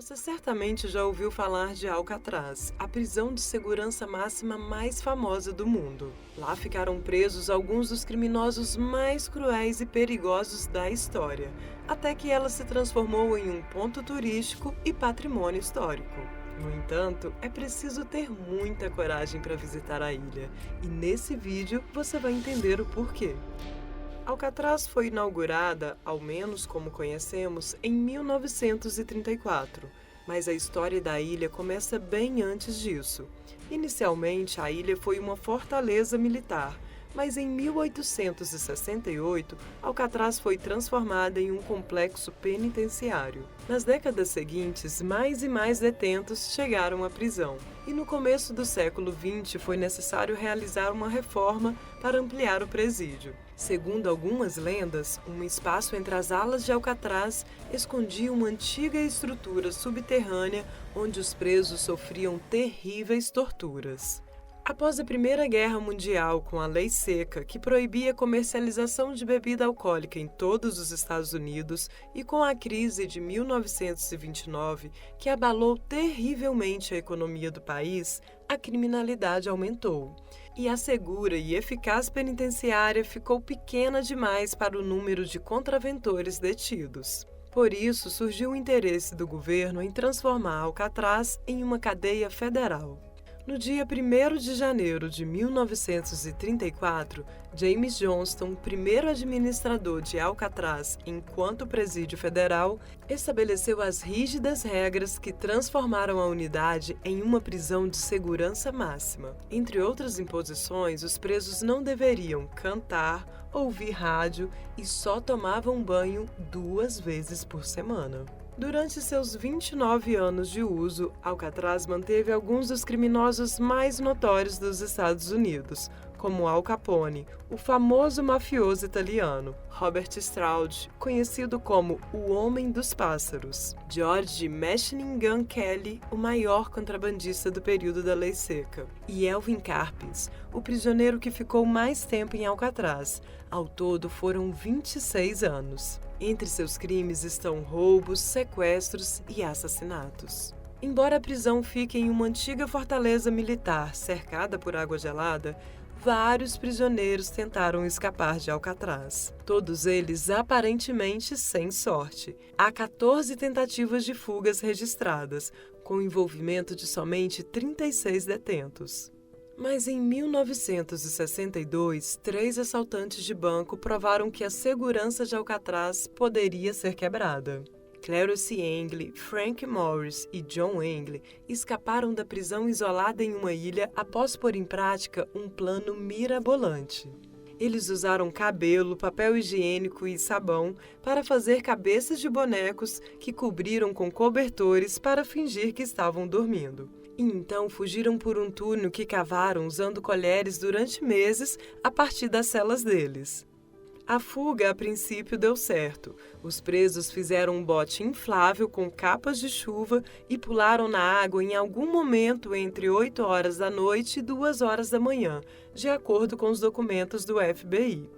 Você certamente já ouviu falar de Alcatraz, a prisão de segurança máxima mais famosa do mundo. Lá ficaram presos alguns dos criminosos mais cruéis e perigosos da história, até que ela se transformou em um ponto turístico e patrimônio histórico. No entanto, é preciso ter muita coragem para visitar a ilha, e nesse vídeo você vai entender o porquê. Alcatraz foi inaugurada, ao menos como conhecemos, em 1934, mas a história da ilha começa bem antes disso. Inicialmente, a ilha foi uma fortaleza militar, mas em 1868, Alcatraz foi transformada em um complexo penitenciário. Nas décadas seguintes, mais e mais detentos chegaram à prisão, e no começo do século XX foi necessário realizar uma reforma para ampliar o presídio. Segundo algumas lendas, um espaço entre as alas de Alcatraz escondia uma antiga estrutura subterrânea onde os presos sofriam terríveis torturas. Após a Primeira Guerra Mundial, com a Lei Seca, que proibia a comercialização de bebida alcoólica em todos os Estados Unidos, e com a crise de 1929, que abalou terrivelmente a economia do país, a criminalidade aumentou. E a segura e eficaz penitenciária ficou pequena demais para o número de contraventores detidos. Por isso, surgiu o interesse do governo em transformar Alcatraz em uma cadeia federal. No dia 1º de janeiro de 1934, James Johnston, primeiro administrador de Alcatraz enquanto presídio federal, estabeleceu as rígidas regras que transformaram a unidade em uma prisão de segurança máxima. Entre outras imposições, os presos não deveriam cantar, ouvir rádio e só tomavam banho 2 vezes por semana. Durante seus 29 anos de uso, Alcatraz manteve alguns dos criminosos mais notórios dos Estados Unidos, como Al Capone, o famoso mafioso italiano, Robert Stroud, conhecido como o Homem dos Pássaros, George Machine Gun Kelly, o maior contrabandista do período da Lei Seca, e Elvin Carpins, o prisioneiro que ficou mais tempo em Alcatraz. Ao todo foram 26 anos. Entre seus crimes estão roubos, sequestros e assassinatos. Embora a prisão fique em uma antiga fortaleza militar cercada por água gelada, vários prisioneiros tentaram escapar de Alcatraz. Todos eles aparentemente sem sorte. Há 14 tentativas de fugas registradas, com o envolvimento de somente 36 detentos. Mas em 1962, 3 assaltantes de banco provaram que a segurança de Alcatraz poderia ser quebrada. Clarence Angley, Frank Morris e John Angley escaparam da prisão isolada em uma ilha após pôr em prática um plano mirabolante. Eles usaram cabelo, papel higiênico e sabão para fazer cabeças de bonecos que cobriram com cobertores para fingir que estavam dormindo. E então fugiram por um túnel que cavaram usando colheres durante meses a partir das celas deles. A fuga, a princípio, deu certo. Os presos fizeram um bote inflável com capas de chuva e pularam na água em algum momento entre 8 horas da noite e 2 horas da manhã, de acordo com os documentos do FBI.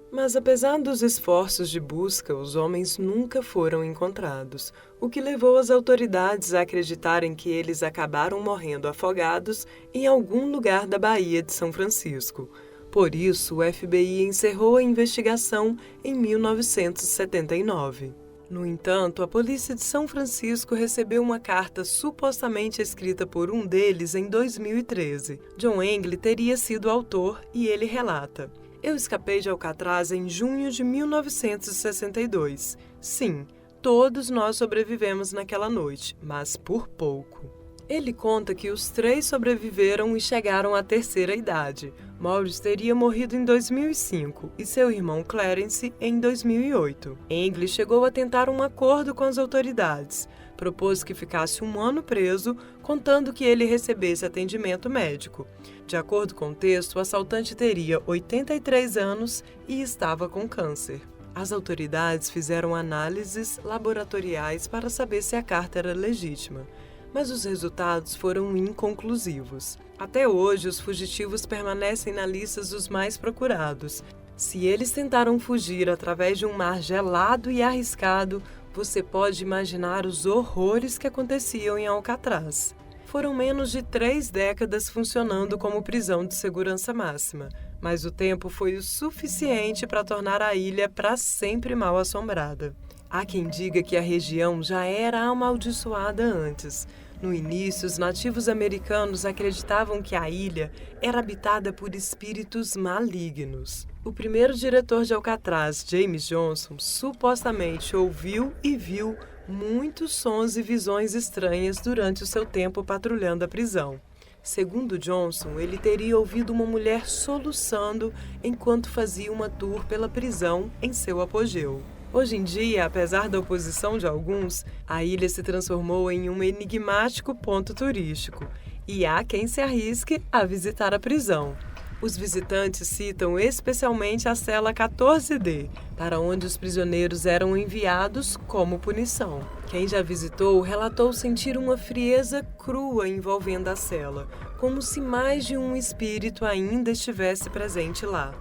Mas apesar dos esforços de busca, os homens nunca foram encontrados, o que levou as autoridades a acreditarem que eles acabaram morrendo afogados em algum lugar da Baía de São Francisco. Por isso, o FBI encerrou a investigação em 1979. No entanto, a polícia de São Francisco recebeu uma carta supostamente escrita por um deles em 2013. John Angley teria sido o autor e ele relata: "Eu escapei de Alcatraz em junho de 1962. Sim, todos nós sobrevivemos naquela noite, mas por pouco." Ele conta que os 3 sobreviveram e chegaram à terceira idade. Morris teria morrido em 2005 e seu irmão Clarence em 2008. Angley chegou a tentar um acordo com as autoridades. Propôs que ficasse 1 ano preso, contando que ele recebesse atendimento médico. De acordo com o texto, o assaltante teria 83 anos e estava com câncer. As autoridades fizeram análises laboratoriais para saber se a carta era legítima, mas os resultados foram inconclusivos. Até hoje, os fugitivos permanecem na lista dos mais procurados. Se eles tentaram fugir através de um mar gelado e arriscado, Você pode imaginar os horrores que aconteciam em Alcatraz. Foram menos de 3 décadas funcionando como prisão de segurança máxima, mas o tempo foi o suficiente para tornar a ilha para sempre mal assombrada. Há quem diga que a região já era amaldiçoada antes. No início, os nativos americanos acreditavam que a ilha era habitada por espíritos malignos. O primeiro diretor de Alcatraz, James Johnson, supostamente ouviu e viu muitos sons e visões estranhas durante o seu tempo patrulhando a prisão. Segundo Johnson, ele teria ouvido uma mulher soluçando enquanto fazia uma tour pela prisão em seu apogeu. Hoje em dia, apesar da oposição de alguns, a ilha se transformou em um enigmático ponto turístico e há quem se arrisque a visitar a prisão. Os visitantes citam especialmente a cela 14D, para onde os prisioneiros eram enviados como punição. Quem já visitou relatou sentir uma frieza crua envolvendo a cela, como se mais de um espírito ainda estivesse presente lá.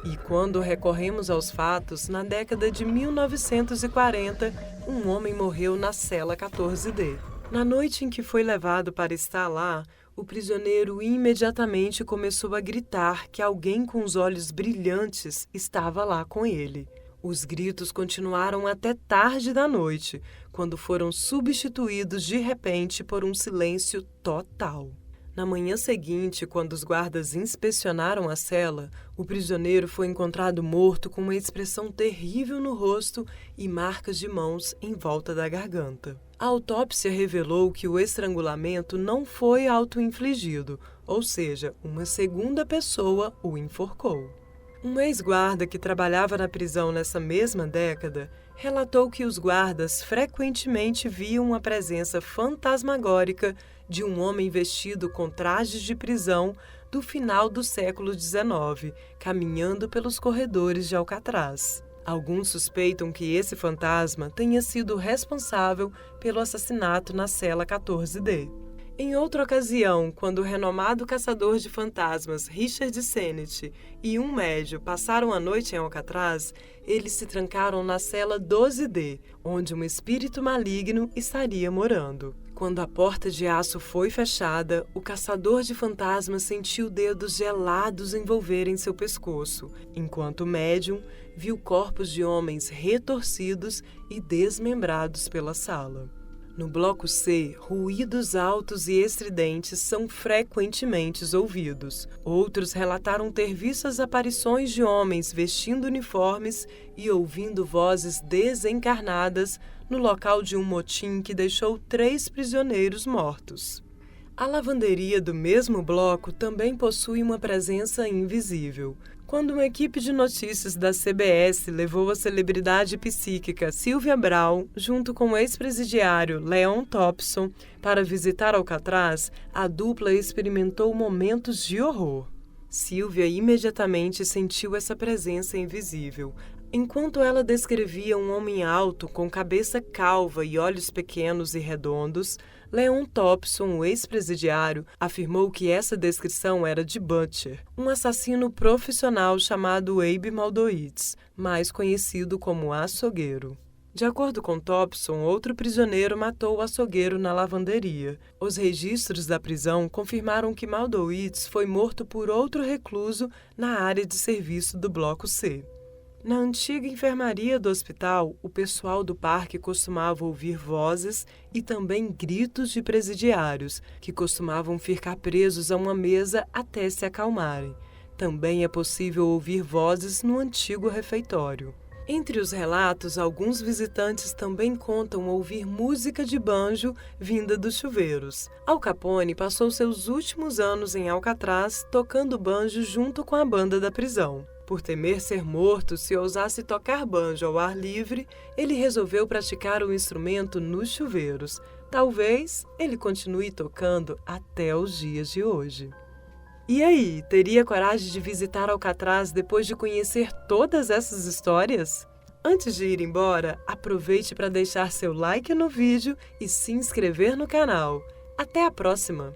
E quando recorremos aos fatos, na década de 1940, um homem morreu na cela 14D. Na noite em que foi levado para estar lá, o prisioneiro imediatamente começou a gritar que alguém com os olhos brilhantes estava lá com ele. Os gritos continuaram até tarde da noite, quando foram substituídos de repente por um silêncio total. Na manhã seguinte, quando os guardas inspecionaram a cela, o prisioneiro foi encontrado morto com uma expressão terrível no rosto e marcas de mãos em volta da garganta. A autópsia revelou que o estrangulamento não foi auto-infligido, ou seja, uma segunda pessoa o enforcou. Um ex-guarda que trabalhava na prisão nessa mesma década relatou que os guardas frequentemente viam a presença fantasmagórica de um homem vestido com trajes de prisão do final do século XIX, caminhando pelos corredores de Alcatraz. Alguns suspeitam que esse fantasma tenha sido responsável pelo assassinato na cela 14D. Em outra ocasião, quando o renomado caçador de fantasmas Richard Sennett e um médium passaram a noite em Alcatraz, eles se trancaram na cela 12D, onde um espírito maligno estaria morando. Quando a porta de aço foi fechada, o caçador de fantasmas sentiu dedos gelados envolverem seu pescoço, enquanto o médium viu corpos de homens retorcidos e desmembrados pela sala. No bloco C, ruídos altos e estridentes são frequentemente ouvidos. Outros relataram ter visto as aparições de homens vestindo uniformes e ouvindo vozes desencarnadas no local de um motim que deixou 3 prisioneiros mortos. A lavanderia do mesmo bloco também possui uma presença invisível. Quando uma equipe de notícias da CBS levou a celebridade psíquica Sylvia Browne, junto com o ex-presidiário Leon Thompson, para visitar Alcatraz, a dupla experimentou momentos de horror. Sylvia imediatamente sentiu essa presença invisível. Enquanto ela descrevia um homem alto, com cabeça calva e olhos pequenos e redondos, Leon Thompson, o ex-presidiário, afirmou que essa descrição era de Butcher, um assassino profissional chamado Abe Maldoides, mais conhecido como açougueiro. De acordo com Thompson, outro prisioneiro matou o açougueiro na lavanderia. Os registros da prisão confirmaram que Maldoides foi morto por outro recluso na área de serviço do Bloco C. Na antiga enfermaria do hospital, o pessoal do parque costumava ouvir vozes e também gritos de presidiários, que costumavam ficar presos a uma mesa até se acalmarem. Também é possível ouvir vozes no antigo refeitório. Entre os relatos, alguns visitantes também contam ouvir música de banjo vinda dos chuveiros. Al Capone passou seus últimos anos em Alcatraz tocando banjo junto com a banda da prisão. Por temer ser morto se ousasse tocar banjo ao ar livre, ele resolveu praticar o instrumento nos chuveiros. Talvez ele continue tocando até os dias de hoje. E aí, teria coragem de visitar Alcatraz depois de conhecer todas essas histórias? Antes de ir embora, aproveite para deixar seu like no vídeo e se inscrever no canal. Até a próxima!